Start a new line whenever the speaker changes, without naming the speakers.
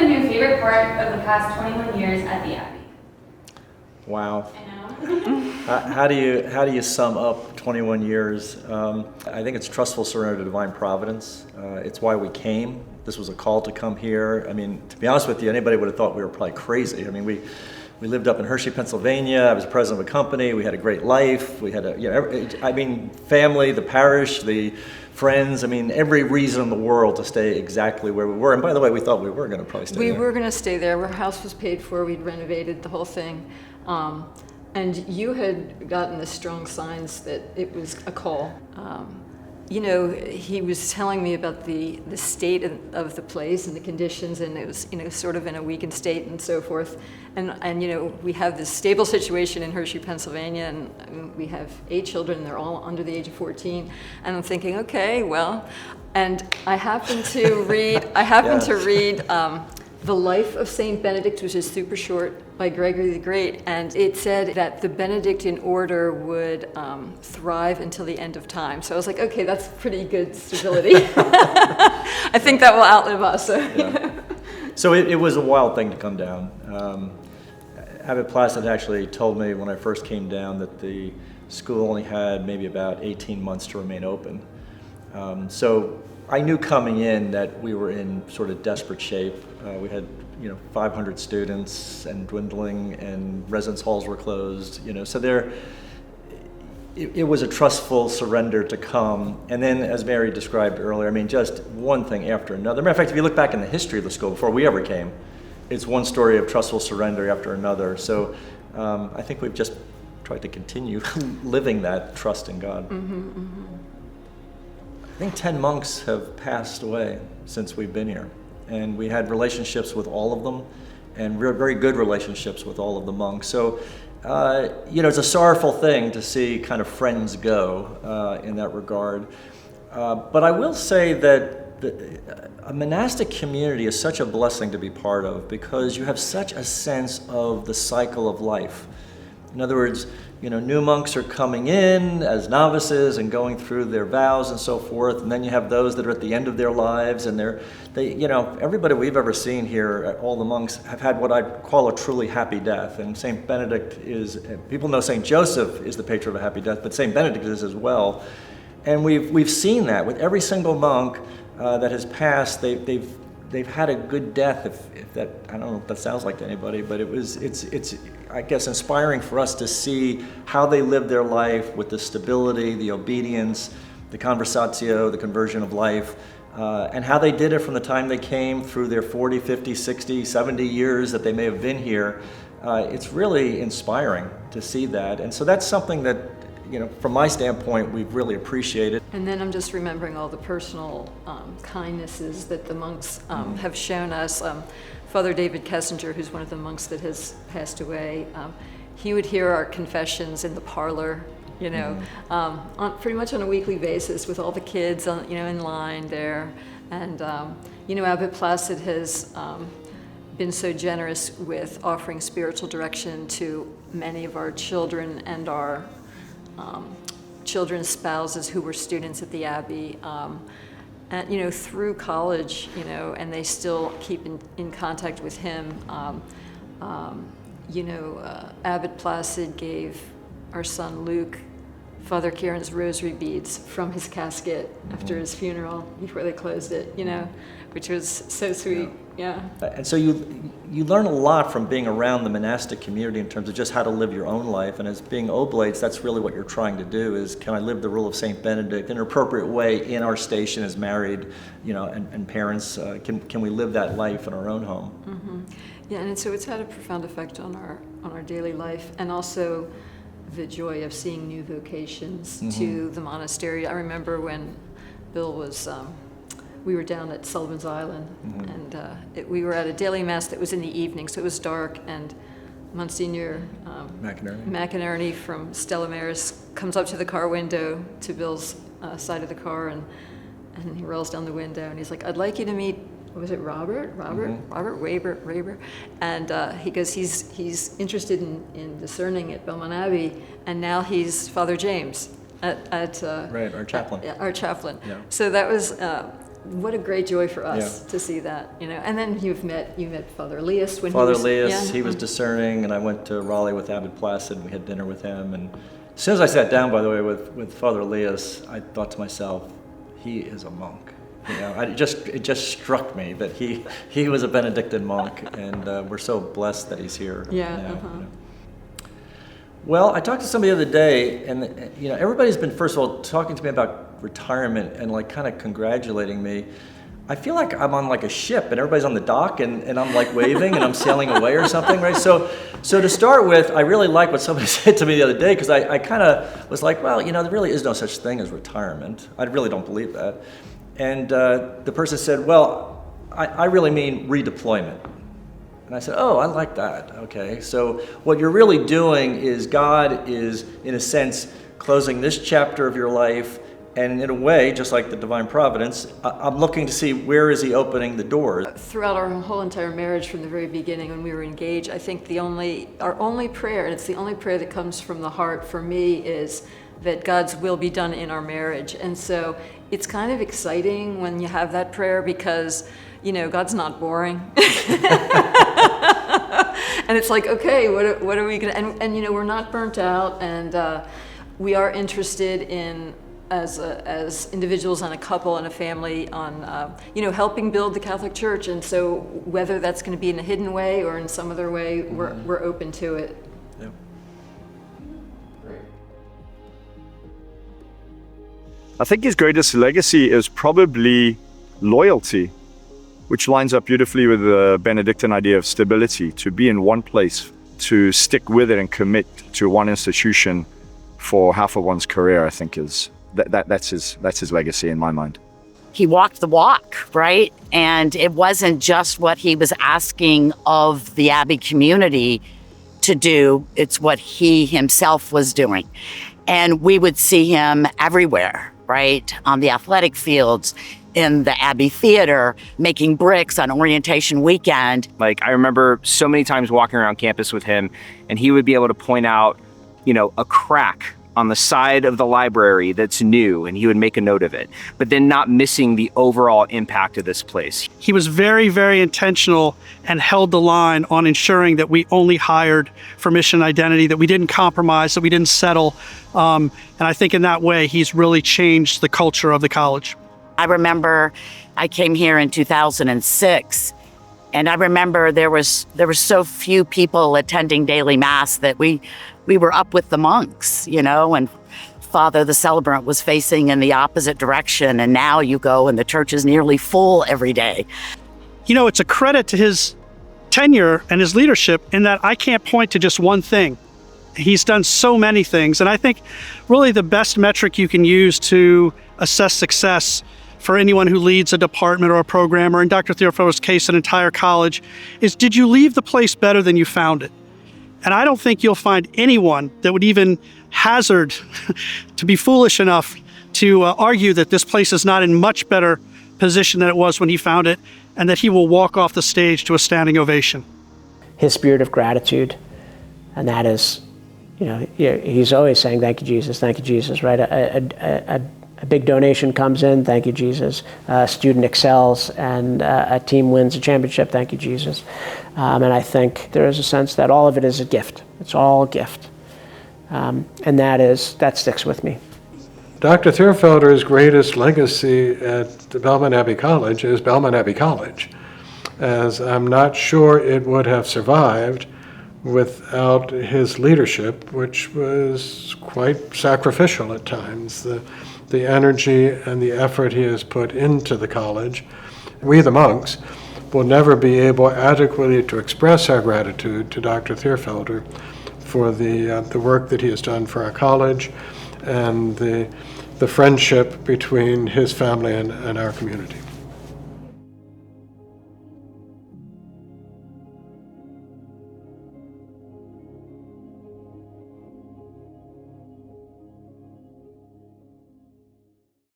been your favorite part of the past 21 years at the Abbey?
Wow.
I know.
How do you sum up 21 years? I think it's trustful surrender to divine providence. It's why we came. This was a call to come here. I mean, to be honest with you, anybody would have thought we were probably crazy. I mean, we lived up in Hershey, Pennsylvania. I was president of a company. We had a great life. We had family, the parish, the friends. I mean, every reason in the world to stay exactly where we were. And by the way, we thought we were going to probably stay there.
We were going to stay there. Our house was paid for. We'd renovated the whole thing. And you had gotten the strong signs that it was a call. He was telling me about the state of the place and the conditions, and it was, sort of in a weakened state and so forth. And we have this stable situation in Hershey, Pennsylvania, and we have 8 children, and they're all under the age of 14. And I'm thinking, okay, well, and I happened to read, The Life of Saint Benedict, which is super short, by Gregory the Great, and it said that the Benedictine order would thrive until the end of time. So I was like, okay, that's pretty good stability. I think that will outlive us.
Yeah. So it was a wild thing to come down. Abbey Placid actually told me when I first came down that the school only had maybe about 18 months to remain open. So I knew coming in that we were in sort of desperate shape. We had 500 students and dwindling, and residence halls were closed. So it was a trustful surrender to come. And then, as Mary described earlier, I mean, just one thing after another. Matter of fact, if you look back in the history of the school before we ever came, it's one story of trustful surrender after another. So I think we've just tried to continue living that trust in God.
Mm-hmm, mm-hmm.
I think 10 monks have passed away since we've been here. And we had relationships with all of them, and very good relationships with all of the monks. So, it's a sorrowful thing to see kind of friends go in that regard. But I will say that a monastic community is such a blessing to be part of, because you have such a sense of the cycle of life. In other words, new monks are coming in as novices and going through their vows and so forth, and then you have those that are at the end of their lives, and everybody we've ever seen here, all the monks, have had what I'd call a truly happy death. And Saint Benedict people know Saint Joseph is the patron of a happy death, but Saint Benedict is as well. And we've seen that with every single monk that has passed. They've had a good death. If that, I don't know if that sounds like to anybody, but it's I guess inspiring for us to see how they lived their life with the stability, the obedience, the conversatio, the conversion of life, and how they did it from the time they came through their 40, 50, 60, 70 years that they may have been here. It's really inspiring to see that. And so that's something that, from my standpoint, we've really appreciated.
And then I'm just remembering all the personal kindnesses that the monks have shown us. Father David Kessinger, who's one of the monks that has passed away, he would hear our confessions in the parlor, pretty much on a weekly basis with all the kids, in line there. And, Abbot Placid has been so generous with offering spiritual direction to many of our children and our children's spouses who were students at the Abbey, and through college, and they still keep in contact with him. Abbot Placid gave our son Luke Father Kieran's rosary beads from his casket after his funeral before they closed it, which was so sweet. Yeah.
And so you learn a lot from being around the monastic community in terms of just how to live your own life. And as being oblates, that's really what you're trying to do, is can I live the rule of Saint Benedict in an appropriate way in our station as married, and parents? Can we live that life in our own home?
Mm-hmm. Yeah, and so it's had a profound effect on our daily life, and also the joy of seeing new vocations to the monastery. I remember when Bill was, we were down at Sullivan's Island, and we were at a daily mass that was in the evening, so it was dark, and Monsignor McInerney from Stella Maris comes up to the car window to Bill's side of the car, and he rolls down the window, and he's like, "I'd like you to meet," was it Robert Raber, and he goes, he's interested in discerning at Belmont Abbey, and now he's Father James at
right, our chaplain.
Our chaplain.
Yeah.
So that was what a great joy for us
Yeah.
to see that, you know. And then you met Father Elias when
Father
he was...
Elias,
yeah.
he was discerning, and I went to Raleigh with Abbey Placid, and we had dinner with him. And as soon as I sat down, by the way, with Father Elias, I thought to myself, he is a monk. You know, it just struck me that he was a Benedictine monk, and we're so blessed that he's here.
Yeah.
Now, you know. Well, I talked to somebody the other day, and you know, everybody's been, first of all, talking to me about retirement and like kind of congratulating me. I feel like I'm on like a ship and everybody's on the dock and I'm like waving and I'm sailing away or something, right? So to start with, I really like what somebody said to me the other day, because I kind of was like, well, you know, there really is no such thing as retirement. I really don't believe that. And the person said, well, I really mean redeployment. And I said, oh, I like that. Okay, so what you're really doing is God is, in a sense, closing this chapter of your life, and in a way, just like the divine providence, I'm looking to see where is he opening the doors.
Throughout our whole entire marriage from the very beginning when we were engaged, I think our only prayer, and it's the only prayer that comes from the heart for me, is that God's will be done in our marriage. And so it's kind of exciting when you have that prayer because, you know, God's not boring. And it's like, okay, what are we gonna, and you know, we're not burnt out, and we are interested in, as individuals and a couple and a family, on you know, helping build the Catholic Church. And so whether that's going to be in a hidden way or in some other way, we're open to it.
Yeah.
I think his greatest legacy is probably loyalty, which lines up beautifully with the Benedictine idea of stability, to be in one place, to stick with it and commit to one institution for half of one's career. I think that's his legacy in my mind.
He walked the walk, right? And it wasn't just what he was asking of the Abbey community to do, it's what he himself was doing. And we would see him everywhere, right? On the athletic fields, in the Abbey Theater, making bricks on orientation weekend.
Like, I remember so many times walking around campus with him, and he would be able to point out, you know, a crack on the side of the library that's new, and he would make a note of it, but then not missing the overall impact of this place.
He was very, very intentional and held the line on ensuring that we only hired for mission identity, that we didn't compromise, that we didn't settle. And I think in that way, he's really changed the culture of the college.
I remember I came here in 2006, and I remember there were so few people attending daily mass that we were up with the monks, you know, and Father the celebrant was facing in the opposite direction, and now you go and the church is nearly full every day.
You know, it's a credit to his tenure and his leadership in that I can't point to just one thing. He's done so many things, and I think really the best metric you can use to assess success for anyone who leads a department or a program, or in Dr. Thierfelder's case, an entire college, is, did you leave the place better than you found it? And I don't think you'll find anyone that would even hazard to be foolish enough to argue that this place is not in much better position than it was when he found it, and that he will walk off the stage to a standing ovation.
His spirit of gratitude, and that is, you know, he's always saying, thank you, Jesus, right? A big donation comes in, thank you, Jesus. A student excels and a team wins a championship, thank you, Jesus. And I think there is a sense that all of it is a gift. It's all a gift. And that sticks with me.
Dr. Thierfelder's greatest legacy at the Belmont Abbey College is Belmont Abbey College, as I'm not sure it would have survived without his leadership, which was quite sacrificial at times. The energy and the effort he has put into the college. We, the monks, will never be able adequately to express our gratitude to Dr. Thierfelder for the work that he has done for our college and the friendship between his family and our community.